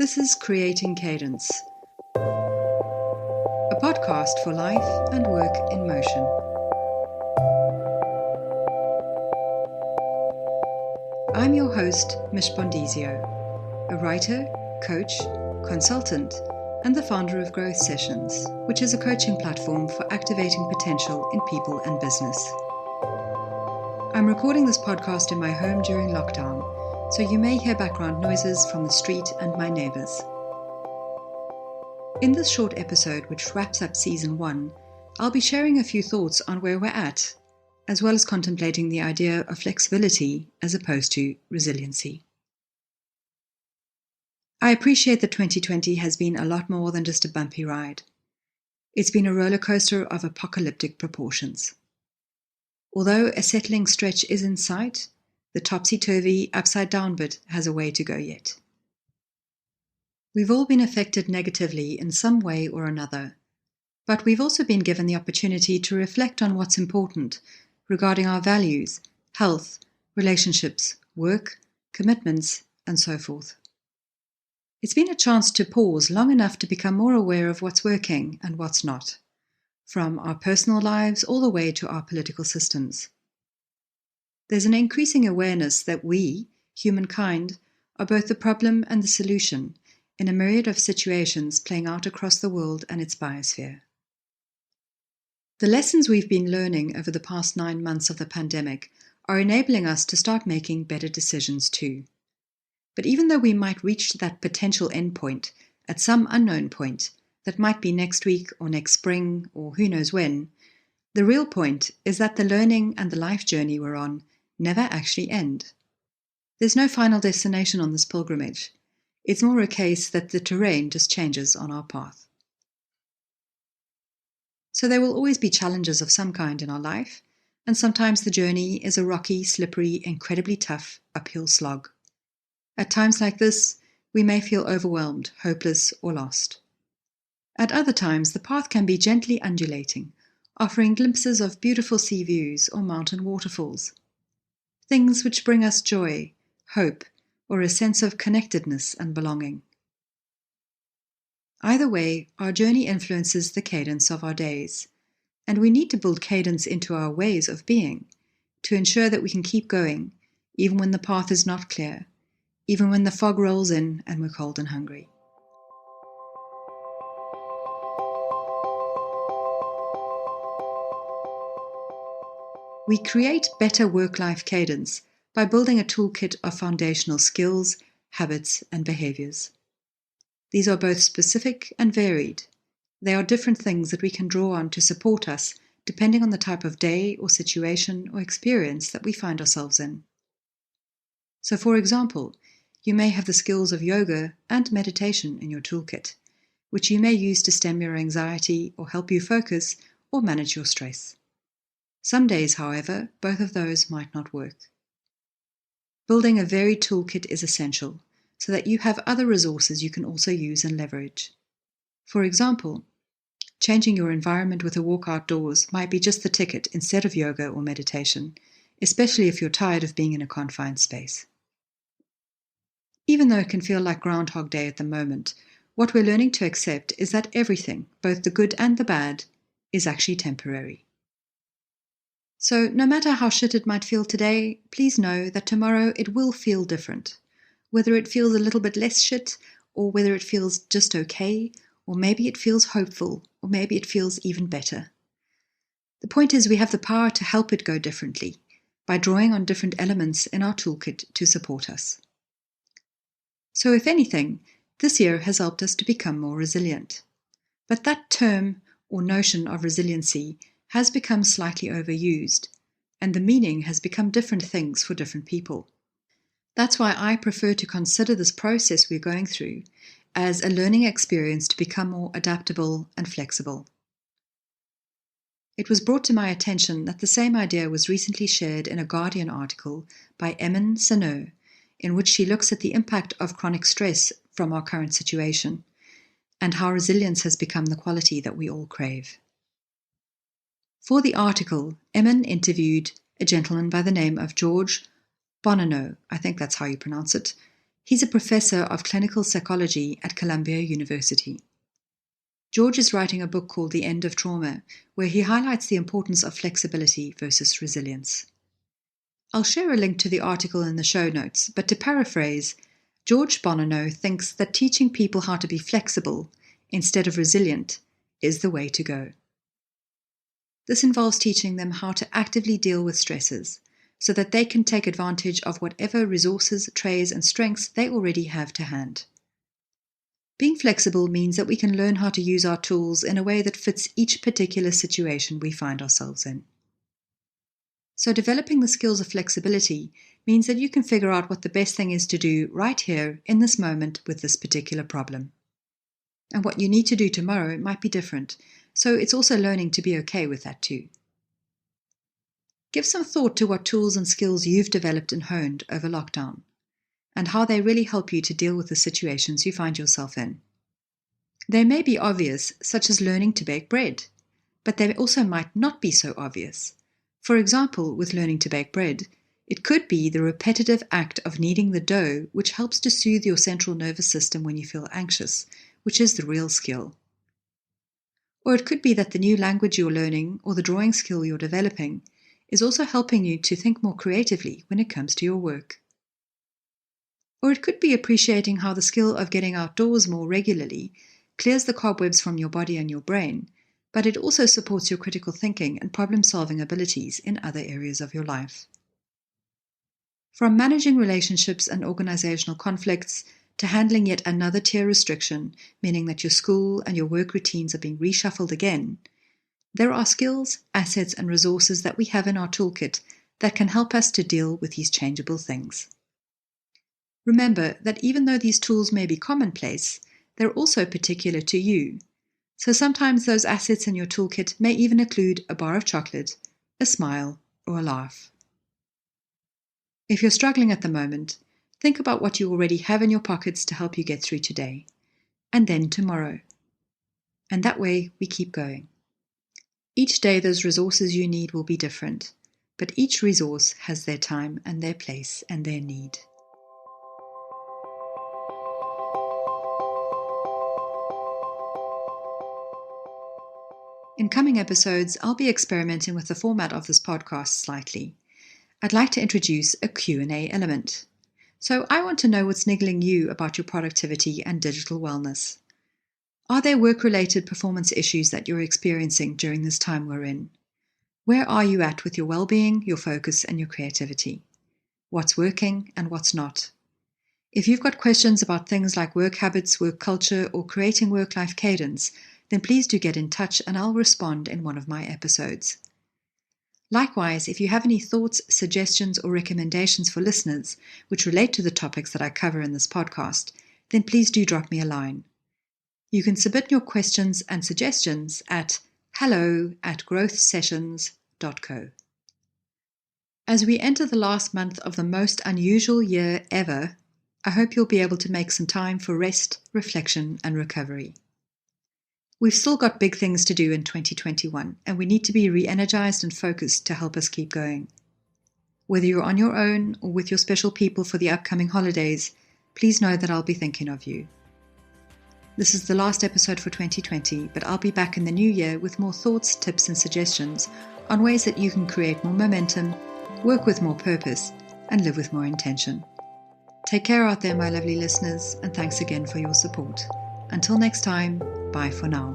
This is Creating Cadence, a podcast for life and work in motion. I'm your host, Mich Bondesio, a writer, coach, consultant, and the founder of Growth Sessions, which is a coaching platform for activating potential in people and business. I'm recording this podcast in my home during lockdown, so you may hear background noises from the street and my neighbours. In this short episode, which wraps up Season 1, I'll be sharing a few thoughts on where we're at, as well as contemplating the idea of flexibility as opposed to resiliency. I appreciate that 2020 has been a lot more than just a bumpy ride. It's been a roller coaster of apocalyptic proportions. Although a settling stretch is in sight, the topsy-turvy, upside-down bit has a way to go yet. We've all been affected negatively in some way or another, but we've also been given the opportunity to reflect on what's important regarding our values, health, relationships, work, commitments, and so forth. It's been a chance to pause long enough to become more aware of what's working and what's not, from our personal lives all the way to our political systems. There's an increasing awareness that we, humankind, are both the problem and the solution in a myriad of situations playing out across the world and its biosphere. The lessons we've been learning over the past 9 months of the pandemic are enabling us to start making better decisions too. But even though we might reach that potential endpoint at some unknown point that might be next week or next spring or who knows when, the real point is that the learning and the life journey we're on never actually end. There's no final destination on this pilgrimage. It's more a case that the terrain just changes on our path. So there will always be challenges of some kind in our life, and sometimes the journey is a rocky, slippery, incredibly tough uphill slog. At times like this, we may feel overwhelmed, hopeless, or lost. At other times, the path can be gently undulating, offering glimpses of beautiful sea views or mountain waterfalls. Things which bring us joy, hope, or a sense of connectedness and belonging. Either way, our journey influences the cadence of our days, and we need to build cadence into our ways of being to ensure that we can keep going, even when the path is not clear, even when the fog rolls in and we're cold and hungry. We create better work-life cadence by building a toolkit of foundational skills, habits, and behaviors. These are both specific and varied. They are different things that we can draw on to support us depending on the type of day or situation or experience that we find ourselves in. So, for example, you may have the skills of yoga and meditation in your toolkit, which you may use to stem your anxiety or help you focus or manage your stress. Some days, however, both of those might not work. Building a varied toolkit is essential so that you have other resources you can also use and leverage. For example, changing your environment with a walk outdoors might be just the ticket instead of yoga or meditation, especially if you're tired of being in a confined space. Even though it can feel like Groundhog Day at the moment, what we're learning to accept is that everything, both the good and the bad, is actually temporary. So no matter how shit it might feel today, please know that tomorrow it will feel different. Whether it feels a little bit less shit, or whether it feels just okay, or maybe it feels hopeful, or maybe it feels even better. The point is we have the power to help it go differently by drawing on different elements in our toolkit to support us. So if anything, this year has helped us to become more resilient. But that term or notion of resiliency has become slightly overused, and the meaning has become different things for different people. That's why I prefer to consider this process we're going through as a learning experience to become more adaptable and flexible. It was brought to my attention that the same idea was recently shared in a Guardian article by Emine Saner, in which she looks at the impact of chronic stress from our current situation and how resilience has become the quality that we all crave. For the article, Emine interviewed a gentleman by the name of Mich Bondesio, I think that's how you pronounce it, He's a professor of clinical psychology at Columbia University. George is writing a book called The End of Trauma, where he highlights the importance of flexibility versus resilience. I'll share a link to the article in the show notes, but to paraphrase, George Bondesio thinks that teaching people how to be flexible instead of resilient is the way to go. This involves teaching them how to actively deal with stresses so that they can take advantage of whatever resources, traits, and strengths they already have to hand. Being flexible means that we can learn how to use our tools in a way that fits each particular situation we find ourselves in. So developing the skills of flexibility means that you can figure out what the best thing is to do right here in this moment with this particular problem. And what you need to do tomorrow might be different, so it's also learning to be okay with that too. Give some thought to what tools and skills you've developed and honed over lockdown, and how they really help you to deal with the situations you find yourself in. They may be obvious, such as learning to bake bread, but they also might not be so obvious. For example, with learning to bake bread, it could be the repetitive act of kneading the dough, which helps to soothe your central nervous system when you feel anxious, which is the real skill. Or it could be that the new language you're learning or the drawing skill you're developing is also helping you to think more creatively when it comes to your work. Or it could be appreciating how the skill of getting outdoors more regularly clears the cobwebs from your body and your brain, but it also supports your critical thinking and problem-solving abilities in other areas of your life. From managing relationships and organizational conflicts to handling yet another tier restriction, meaning that your school and your work routines are being reshuffled again, there are skills, assets, and resources that we have in our toolkit that can help us to deal with these changeable things. Remember that even though these tools may be commonplace, they're also particular to you. So sometimes those assets in your toolkit may even include a bar of chocolate, a smile, or a laugh. If you're struggling at the moment, think about what you already have in your pockets to help you get through today, and then tomorrow. And that way we keep going. Each day those resources you need will be different, but each resource has their time and their place and their need. In coming episodes, I'll be experimenting with the format of this podcast slightly. I'd like to introduce a Q&A element. So I want to know what's niggling you about your productivity and digital wellness. Are there work-related performance issues that you're experiencing during this time we're in? Where are you at with your well-being, your focus, and your creativity? What's working and what's not? If you've got questions about things like work habits, work culture, or creating work-life cadence, then please do get in touch and I'll respond in one of my episodes. Likewise, if you have any thoughts, suggestions, or recommendations for listeners which relate to the topics that I cover in this podcast, then please do drop me a line. You can submit your questions and suggestions at hello@growthsessions.co. As we enter the last month of the most unusual year ever, I hope you'll be able to make some time for rest, reflection, and recovery. We've still got big things to do in 2021, and we need to be re-energized and focused to help us keep going. Whether you're on your own or with your special people for the upcoming holidays, please know that I'll be thinking of you. This is the last episode for 2020, but I'll be back in the new year with more thoughts, tips, and suggestions on ways that you can create more momentum, work with more purpose, and live with more intention. Take care out there, my lovely listeners, and thanks again for your support. Until next time, bye for now.